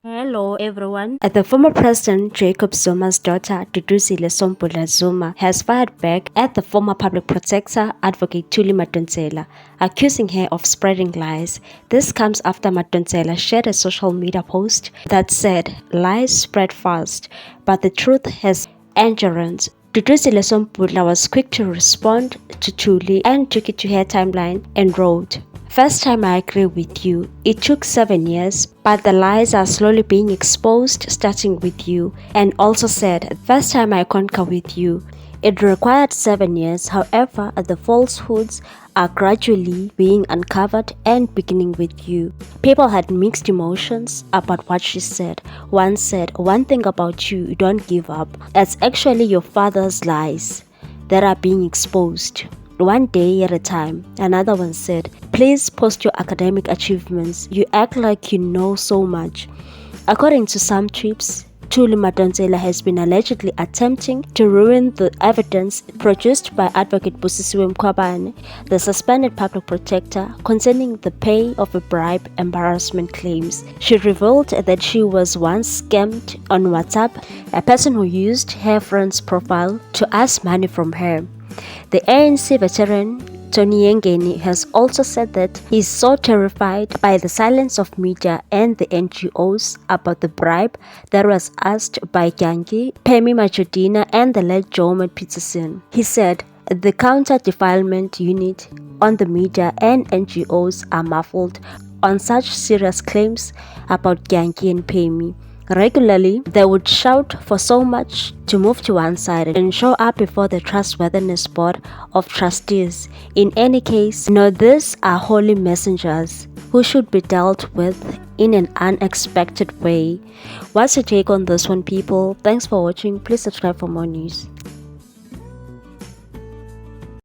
Hello everyone. The former President Jacob Zuma's daughter, Duduzile Sombudla Zuma, has fired back at the former public protector, advocate Thuli Madonsela, accusing her of spreading lies. This comes after Madonsela shared a social media post that said lies spread fast, but the truth has endurance. Duduzile Sombudla was quick to respond to Thuli and took it to her timeline and wrote, "First time I agree with you. It took 7 years, but the lies are slowly being exposed, starting with you." And also said, "First time I conquer with you. It required 7 years, however, the falsehoods are gradually being uncovered and beginning with you." People had mixed emotions about what she said. One said, "One thing about you don't give up. It's actually your father's lies that are being exposed. One day at a time." Another one said, "Please post your academic achievements. You act like you know so much." According to some trips, Thuli Madonsela has been allegedly attempting to ruin the evidence produced by advocate Busisiwe Mkhwabane, the suspended public protector, concerning the pay of a bribe embarrassment claims. She revealed that she was once scammed on WhatsApp, a person who used her friend's profile to ask money from her. The ANC veteran Tony Yengeni has also said that he's so terrified by the silence of media and the NGOs about the bribe that was asked by Gyangi, Pemi Majodina and the late Joe Peterson. He said the counter-defilement unit on the media and NGOs are muffled on such serious claims about Gyangi and Pemi. Regularly, they would shout for so much to move to one side and show up before the Trustworthiness Board of Trustees. In any case, these are holy messengers who should be dealt with in an unexpected way. What's your take on this one, people? Thanks for watching. Please subscribe for more news.